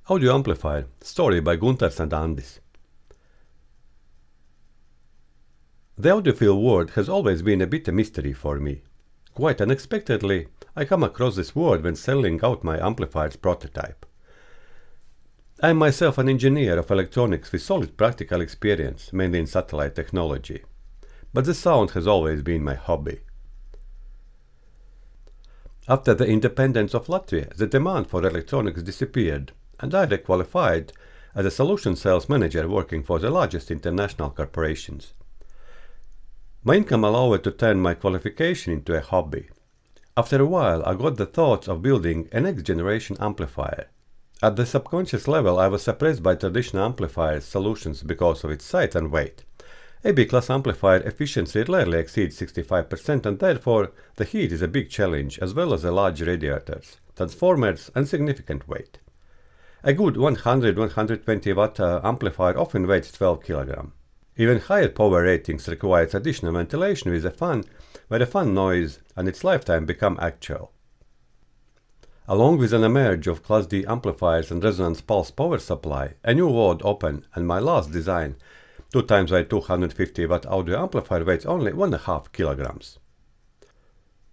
Audio Amplifier, story by Guntārs and Andis. The audiophile world has always been a bit a mystery for me. Quite unexpectedly, I come across this word when selling out my amplifier's prototype. I am myself an engineer of electronics with solid practical experience, mainly in satellite technology. But the sound has always been my hobby. After the independence of Latvia, the demand for electronics disappeared, and I requalified as a solution sales manager working for the largest international corporations. My income allowed to turn my qualification into a hobby. After a while, I got the thoughts of building a next-generation amplifier. At the subconscious level, I was suppressed by traditional amplifier solutions because of its size and weight. AB-class amplifier efficiency rarely exceeds 65%, and therefore the heat is a big challenge, as well as the large radiators, transformers and significant weight. A good 100-120 watt amplifier often weighs 12 kg. Even higher power ratings requires additional ventilation with a fan, where the fan noise and its lifetime become actual. Along with an emerge of Class D amplifiers and resonance pulse power supply, a new world opened, and my last design, 2x by 250 watt audio amplifier, weighs only 1.5 kg.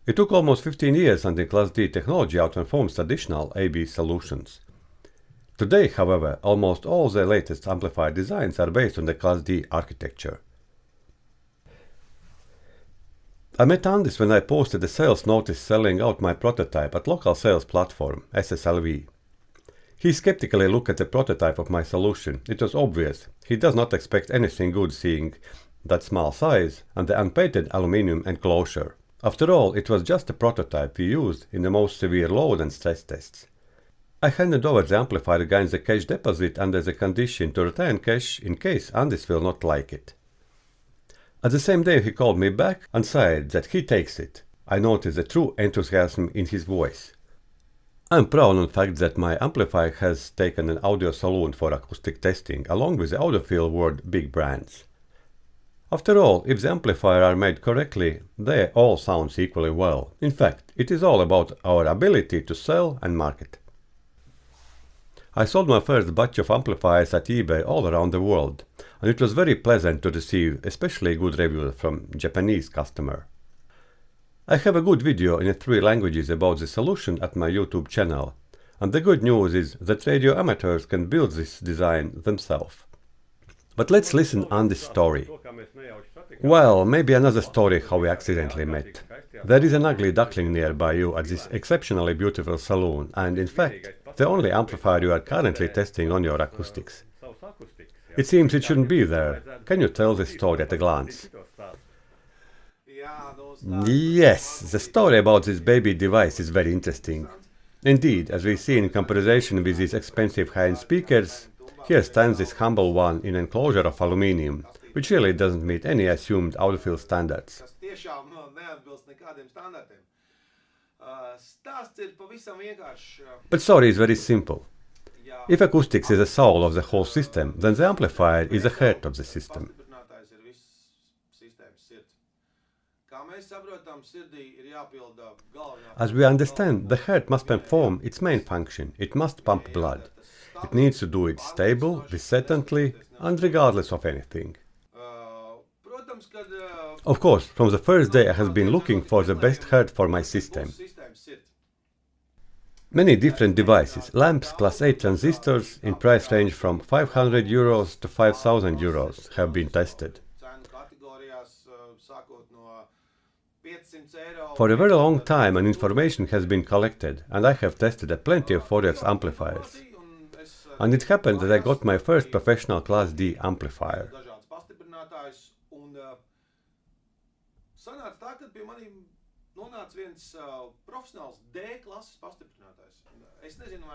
It took almost 15 years until Class D technology outperforms traditional AB solutions. Today, however, almost all the latest amplifier designs are based on the Class D architecture. I met Andis when I posted a sales notice selling out my prototype at local sales platform, SSLV. He skeptically looked at the prototype of my solution. It was obvious. He does not expect anything good seeing that small size and the unpainted aluminium enclosure. After all, it was just a prototype we used in the most severe load and stress tests. I handed over the amplifier against the cash deposit under the condition to return cash in case Andis will not like it. At the same day he called me back and said that he takes it. I noticed the true enthusiasm in his voice. I am proud of the fact that my amplifier has taken an audio saloon for acoustic testing along with the audiophile world big brands. After all, if the amplifiers are made correctly, they all sound equally well. In fact, it is all about our ability to sell and market. I sold my first batch of amplifiers at eBay all around the world, and it was very pleasant to receive especially good reviews from Japanese customers. I have a good video in 3 languages about the solution at my YouTube channel, and the good news is that radio amateurs can build this design themselves. But let's listen on this story. Well, maybe another story how we accidentally met. There is an ugly duckling nearby you at this exceptionally beautiful saloon, and in fact, the only amplifier you are currently testing on your acoustics. It seems it shouldn't be there. Can you tell the story at a glance? Yes, the story about this baby device is very interesting. Indeed, as we see in comparison with these expensive high-end speakers, here stands this humble one in an enclosure of aluminium, which really doesn't meet any assumed audiophile standards. But story is very simple. If acoustics is the soul of the whole system, then the amplifier is the heart of the system. As we understand, the heart must perform its main function. It must pump blood. It needs to do it stable, recently, and regardless of anything. Of course, from the first day I have been looking for the best heart for my system. Many different devices, lamps, Class A transistors in price range from 500 euros to 5,000 euros have been tested. For a very long time an information has been collected, and I have tested plenty of Fourier amplifiers. And it happened that I got my first professional Class D amplifier.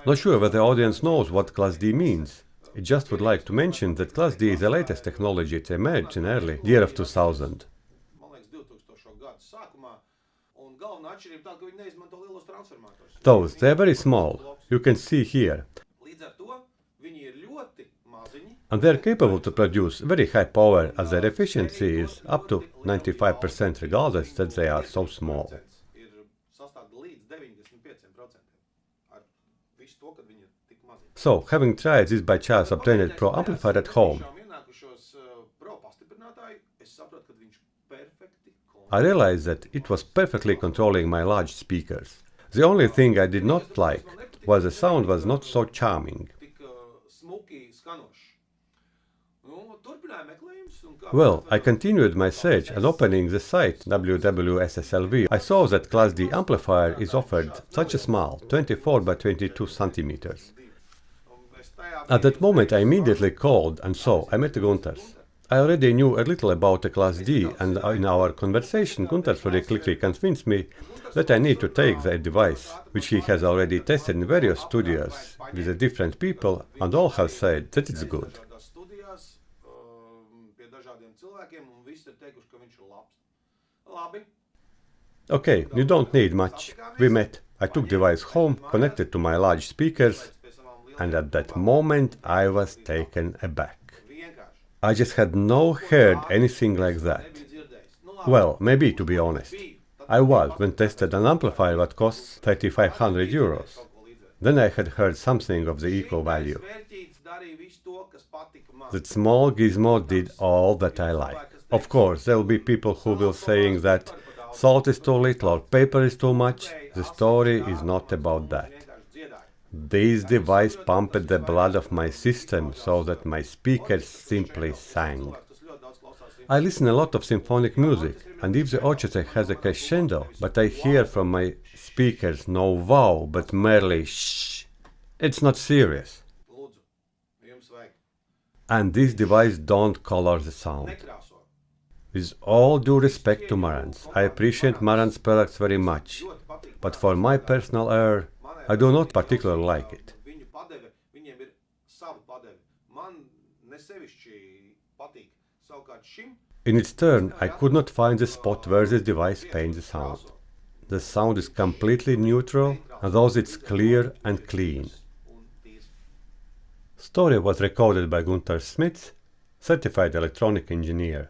Not sure whether the audience knows what Class D means. I just would like to mention that Class D is the latest technology to emerge in early year of 2000. Those, they are very small, you can see here. And they are capable to produce very high power as their efficiency is up to 95% regardless that they are so small. So, having tried this by chance obtained Pro amplifier at home, I realized that it was perfectly controlling my large speakers. The only thing I did not like was the sound was not so charming. Well, I continued my search and opening the site www.SSLV, I saw that Class D amplifier is offered such a small 24 by 22 centimeters. At that moment I immediately called and so I met Gunters. I already knew a little about the Class D, and in our conversation Gunters very quickly convinced me that I need to take the device, which he has already tested in various studios with the different people, and all have said that it's good. Okay, you don't need much. We met. I took the device home, connected to my large speakers, and at that moment I was taken aback. I just had no heard anything like that. Well, maybe to be honest. I was when tested an amplifier that costs 3,500 euros. Then I had heard something of the eco value. That small gizmo did all that I like. Of course, there will be people who will saying that salt is too little or paper is too much. The story is not about that. This device pumped the blood of my system so that my speakers simply sang. I listen a lot of symphonic music, and if the orchestra has a crescendo, but I hear from my speakers no wow, but merely shh, it's not serious. And this device don't color the sound. With all due respect to Marantz, I appreciate Marantz products very much, but for my personal ear, I do not particularly like it. In its turn, I could not find the spot where this device paints the sound. The sound is completely neutral, and thus it's clear and clean. Story was recorded by Gunter Smits, certified electronic engineer.